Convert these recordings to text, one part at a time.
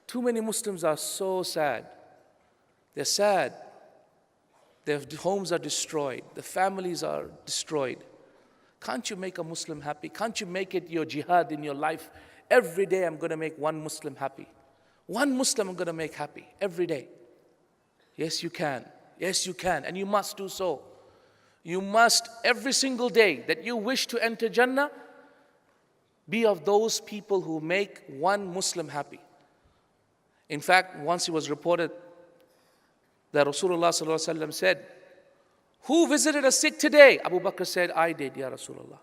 Too many Muslims are so sad. They're sad. Their homes are destroyed. The families are destroyed. Can't you make a Muslim happy? Can't you make it your jihad in your life? Every day I'm going to make one Muslim happy. One Muslim I'm going to make happy every day. Yes, you can. Yes, you can. And you must do so. You must, every single day that you wish to enter Jannah, be of those people who make one Muslim happy. In fact, once it was reported that Rasulullah ﷺ said, "Who visited a sick today?" Abu Bakr said, "I did, Ya Rasulullah."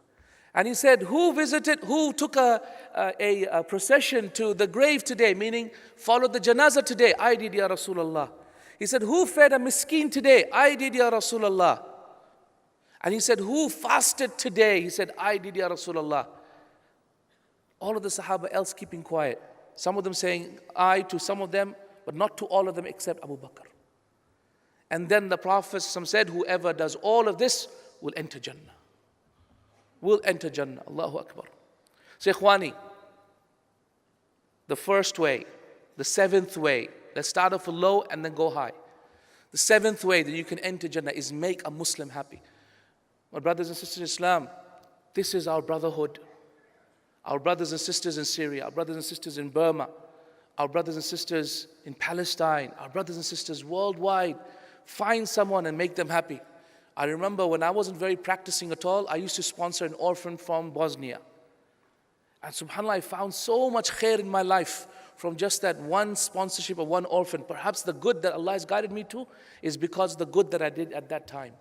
And he said, who took a procession to the grave today, meaning followed the janazah today? I did, Ya Rasulullah. He said, who fed a miskin today? I did, Ya Rasulullah. And he said, who fasted today? He said, I did, Ya Rasulullah. All of the Sahaba else keeping quiet. Some of them saying I to some of them, but not to all of them except Abu Bakr. And then the Prophet said, whoever does all of this will enter Jannah. Will enter Jannah. Allahu Akbar. So Ikhwani, the first way, the seventh way, let's start off low and then go high. The seventh way that you can enter Jannah is make a Muslim happy. My brothers and sisters in Islam, this is our brotherhood. Our brothers and sisters in Syria, our brothers and sisters in Burma, our brothers and sisters in Palestine, our brothers and sisters worldwide. Find someone and make them happy. I remember when I wasn't very practicing at all, I used to sponsor an orphan from Bosnia. And subhanAllah, I found so much khair in my life from just that one sponsorship of one orphan. Perhaps the good that Allah has guided me to is because of the good that I did at that time.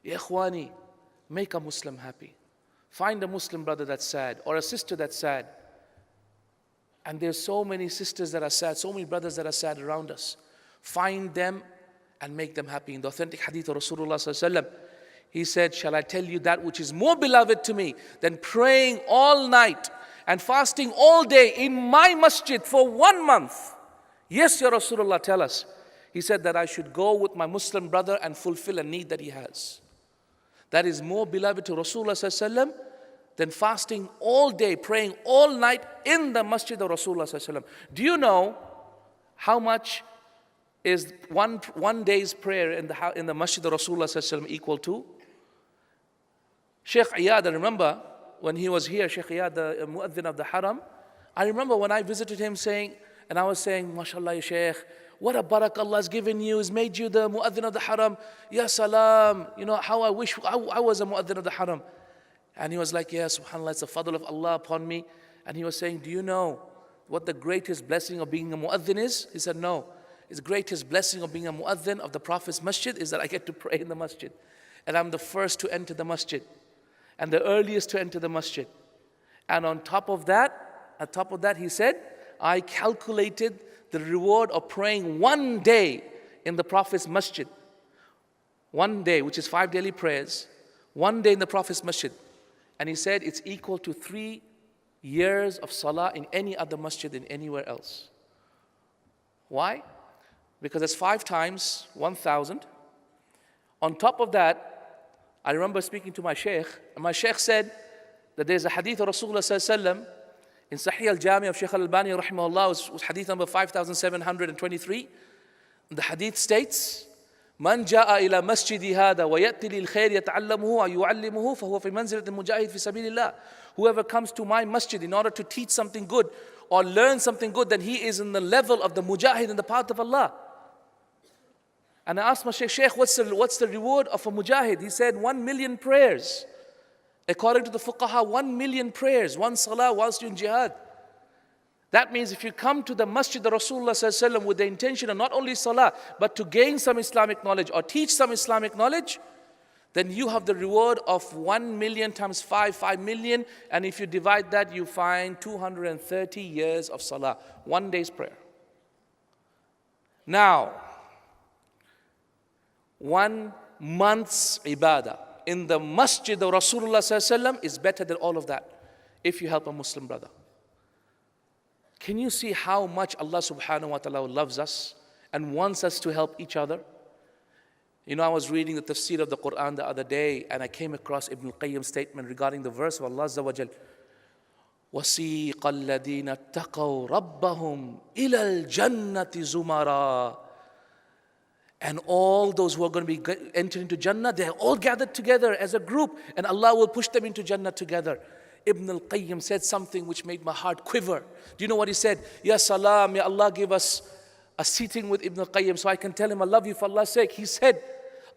Ya Ikhwani, make a Muslim happy. Find a Muslim brother that's sad or a sister that's sad. And there's so many sisters that are sad, so many brothers that are sad around us. Find them and make them happy. In the authentic hadith of Rasulullah ﷺ, he said, shall I tell you that which is more beloved to me than praying all night and fasting all day in my masjid for 1 month? Yes, Ya Rasulullah, tell us. He said that I should go with my Muslim brother and fulfill a need that he has. That is more beloved to Rasulullah ﷺ than fasting all day, praying all night in the masjid of Rasulullah ﷺ. Do you know how much is one day's prayer in the masjid of Rasulullah ﷺ equal to? Sheikh Iyad, I remember when he was here, Sheikh Iyad, the mu'adhin of the haram, I remember when I visited him and I was saying, MashaAllah, ya Sheikh, what a barakah Allah has given you, has made you the mu'adhin of the haram. Ya salam, you know, how I wish I was a mu'adhin of the haram. And he was like, yeah, subhanAllah, it's the fadl of Allah upon me. And he was saying, do you know what the greatest blessing of being a mu'adhin is? He said, no. His greatest blessing of being a mu'adhin of the Prophet's masjid is that I get to pray in the masjid. And I'm the first to enter the masjid. And the earliest to enter the masjid. And on top of that, he said, I calculated the reward of praying 1 day in the Prophet's masjid. 1 day, which is 5 daily prayers. 1 day in the Prophet's masjid. And he said it's equal to 3 years of salah in any other masjid in anywhere else. Why? Because it's 5 times 1,000. On top of that, I remember speaking to my sheikh, and my sheikh said that there's a hadith of Rasulullah ﷺ in Sahih al-Jami of Shaykh al-Albani rahimahullah, was hadith number 5723. The hadith states, من جاء إلى مسجد هذا ويأتي للخير يتعلمه ويعلمه فهو في منزلة المجاهد في سبيل الله. Whoever comes to my masjid in order to teach something good or learn something good, then he is in the level of the mujahid in the path of Allah. And I asked my sheikh, what's the reward of a mujahid? He said 1 million prayers. According to the fuqaha, 1 million prayers, 1 salah whilst you're in jihad. That means if you come to the masjid of Rasulullah ﷺ with the intention of not only salah, but to gain some Islamic knowledge or teach some Islamic knowledge, then you have the reward of 1 million times 5 million. And if you divide that, you find 230 years of salah, 1 day's prayer. Now, 1 month's ibadah in the masjid of Rasulullah ﷺ is better than all of that if you help a Muslim brother. Can you see how much Allah subhanahu wa ta'ala loves us and wants us to help each other? You know, I was reading the tafsir of the Qur'an the other day and I came across Ibn al-Qayyim's statement regarding the verse of Allah Azza wa Jal. وَسِيقَ الَّذِينَ اتَّقَوْا رَبَّهُمْ إِلَى الْجَنَّةِ زُمَرًا. And all those who are going to be entering into Jannah, they're all gathered together as a group, and Allah will push them into Jannah together. Ibn al-Qayyim said something which made my heart quiver. Do you know what he said? Ya salam, ya Allah, give us a seating with Ibn al-Qayyim so I can tell him I love you for Allah's sake. He said,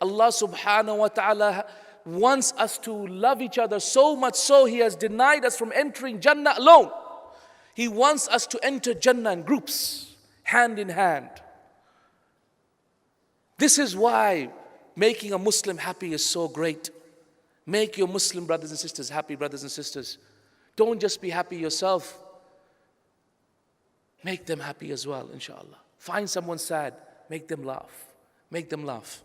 Allah subhanahu wa ta'ala wants us to love each other so much so He has denied us from entering Jannah alone. He wants us to enter Jannah in groups, hand in hand. This is why making a Muslim happy is so great. Make your Muslim brothers and sisters happy, brothers and sisters. Don't just be happy yourself. Make them happy as well, inshallah. Find someone sad, make them laugh. Make them laugh.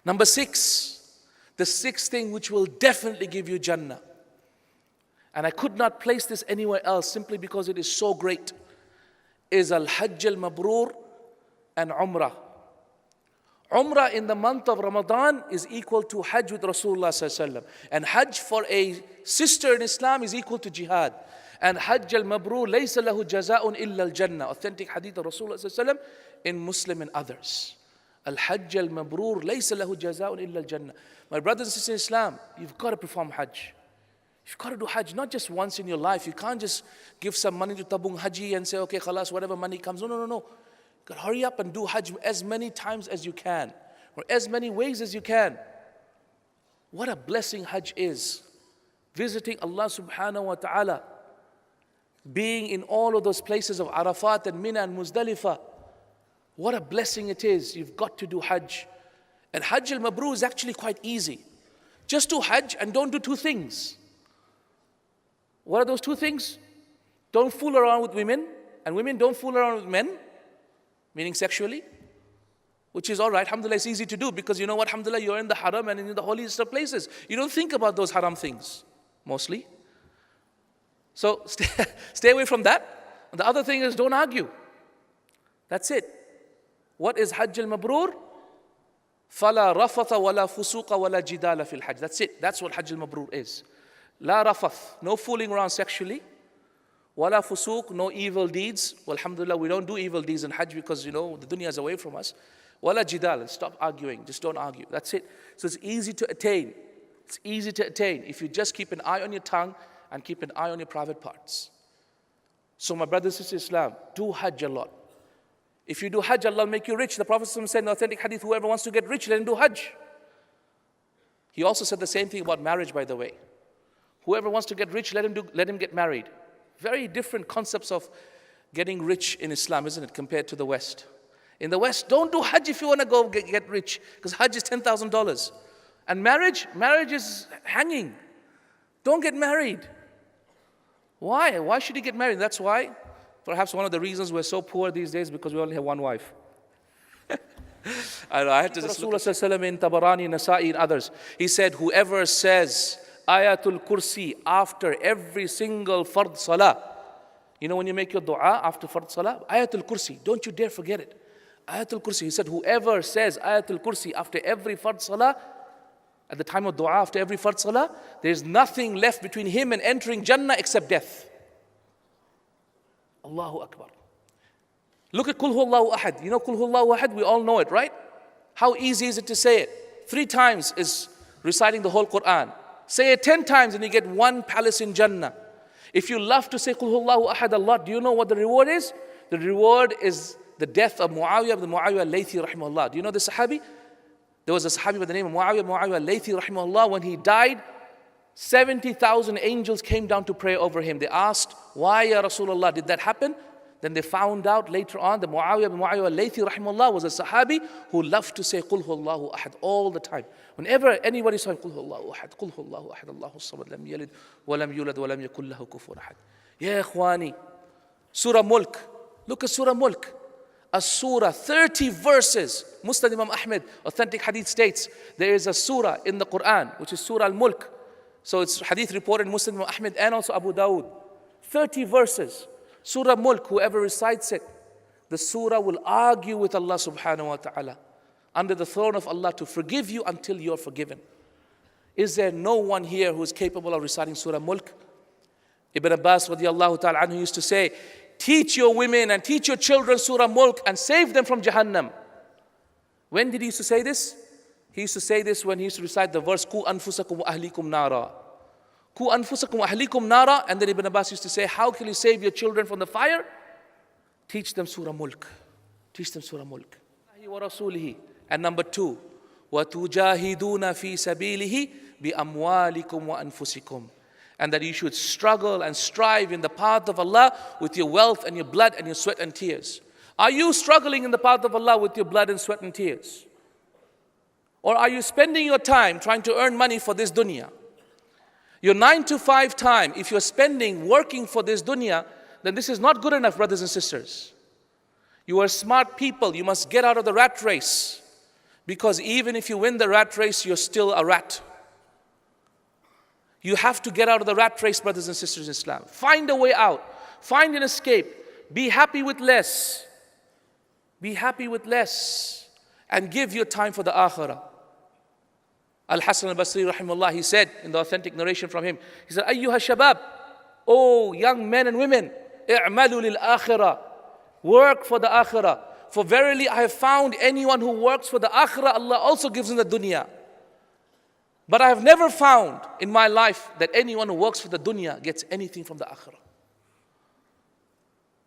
Number 6, the 6th thing which will definitely give you Jannah. And I could not place this anywhere else simply because it is so great, is Al-Hajj al-Mabrur and Umrah. Umrah in the month of Ramadan is equal to Hajj with Rasulullah sallallahu alaihi wasallam. And Hajj for a sister in Islam is equal to jihad. And Hajj al-Mabrur laysa lahu jaza'un illa al-Jannah. Authentic hadith of Rasulullah sallallahu alaihi wasallam in Muslim and others. Al-Hajj al-Mabrur laysa lahu jaza'un illa al-Jannah. My brothers and sisters in Islam, you've got to perform Hajj. You've got to do Hajj, not just once in your life. You can't just give some money to Tabung Haji and say, okay, khalas, whatever money comes. No. You got to hurry up and do Hajj as many times as you can, or as many ways as you can. What a blessing Hajj is. Visiting Allah subhanahu wa ta'ala, being in all of those places of Arafat and Mina and Muzdalifah. What a blessing it is. You've got to do Hajj. And Hajj al-Mabrur is actually quite easy. Just do Hajj and don't do 2 things. What are those 2 things? Don't fool around with women, and women don't fool around with men, meaning sexually, which is all right. Alhamdulillah, it's easy to do because you know what? Alhamdulillah, you're in the haram and in the holiest of places. You don't think about those haram things, mostly. So stay away from that. And the other thing is don't argue. That's it. What is Hajj al-Mabrur? فَلَا رَفَثَ وَلَا فُسُوقَ وَلَا جِدَالَ فِي الْحَجِّ. That's it. That's what Hajj al-Mabrur is. La rafath, no fooling around sexually. Wala fusuq, no evil deeds. Well, alhamdulillah, we don't do evil deeds in Hajj because, the dunya is away from us. Wala jidal, stop arguing, just don't argue. That's it. So it's easy to attain. It's easy to attain if you just keep an eye on your tongue and keep an eye on your private parts. So my brothers and sisters in Islam, do Hajj a lot. If you do Hajj, Allah will make you rich. The Prophet said in the authentic hadith, whoever wants to get rich, let him do Hajj. He also said the same thing about marriage, by the way. Whoever wants to get rich, let him get married. Very different concepts of getting rich in Islam, isn't it, compared to the West. In the West, don't do Hajj if you want to go get rich, because Hajj is $10,000. And marriage is hanging. Don't get married. Why? Why should you get married? That's why, perhaps one of the reasons we're so poor these days, because we only have one wife. I had to just look at Rasulullah in Tabarani, Nasa'i, and others. He said, whoever says Ayatul Kursi after every single fard salah. When you make your dua after fard salah, Ayatul Kursi, don't you dare forget it. Ayatul Kursi, he said, whoever says Ayatul Kursi after every fard salah, at the time of dua after every fard salah, there's nothing left between him and entering Jannah except death. Allahu Akbar. Look at Qul Huwallahu Ahad. Qul Huwallahu Ahad, we all know it, right? How easy is it to say it? 3 times is reciting the whole Qur'an. Say it 10 times and you get 1 palace in Jannah. If you love to say Qul Huwallahu Ahad a lot, do you know what the reward is? The reward is the death of Muawiyah ibn Muawiyah al-Laythi rahimahullah. Do you know the Sahabi? There was a Sahabi by the name of Muawiyah al-Laythi rahimahullah. When he died, 70,000 angels came down to pray over him. They asked, why ya Rasulullah did that happen? Then they found out later on that Muawiyah ibn Muawiyah al-Laythi rahimahullah was a Sahabi who loved to say Qul Huwallahu Ahad all the time. Whenever anybody saw Qul Huwallahu Ahad, Qul Huwallahu Ahad, Allahu Samad, lam yalid, wa lam yulad, wa lam yakul lahu kufuwan ahad. Ya ikhwani, Surah Mulk. Look at Surah Mulk. A surah, 30 verses. Musnad Imam Ahmed, authentic hadith states, there is a surah in the Qur'an, which is Surah Al-Mulk. So it's hadith reported in Musnad Imam Ahmed and also Abu Dawud. 30 verses. Surah Mulk, whoever recites it, the surah will argue with Allah subhanahu wa ta'ala under the throne of Allah to forgive you until you're forgiven. Is there no one here who is capable of reciting Surah Mulk? Ibn Abbas radiallahu ta'ala anhu used to say, teach your women and teach your children Surah Mulk and save them from Jahannam. When did he used to say this? He used to say this when he used to recite the verse, Ku anfusakum wa ahlikum nara. Ku anfusakum wa ahlikum nara. And then Ibn Abbas used to say, how can you save your children from the fire? Teach them Surah Mulk. Teach them Surah Mulk. And number 2, وَتُجَاهِدُونَ فِي سَبِيلِهِ بِأَمْوَالِكُمْ وَأَنفُسِكُمْ. And that you should struggle and strive in the path of Allah with your wealth and your blood and your sweat and tears. Are you struggling in the path of Allah with your blood and sweat and tears? Or are you spending your time trying to earn money for this dunya? Your 9 to 5 time, if you're spending working for this dunya, then this is not good enough, brothers and sisters. You are smart people. You must get out of the rat race. Because even if you win the rat race, you're still a rat. You have to get out of the rat race, brothers and sisters in Islam. Find a way out. Find an escape. Be happy with less. Be happy with less. And give your time for the akhirah. Al-Hasan al-Basri rahimahullah, he said in the authentic narration from him, he said, Ayyuha shabab, oh young men and women, i'malu lil akhirah. Work for the akhirah. For verily I have found anyone who works for the akhirah, Allah also gives him the dunya. But I have never found in my life that anyone who works for the dunya gets anything from the akhirah.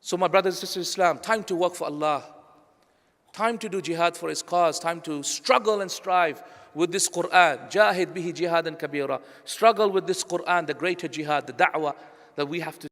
So my brothers and sisters in Islam, time to work for Allah. Time to do jihad for His cause. Time to struggle and strive with this Qur'an. Jahid bihi jihadan kabira. Struggle with this Qur'an, the greater jihad, the da'wah that we have to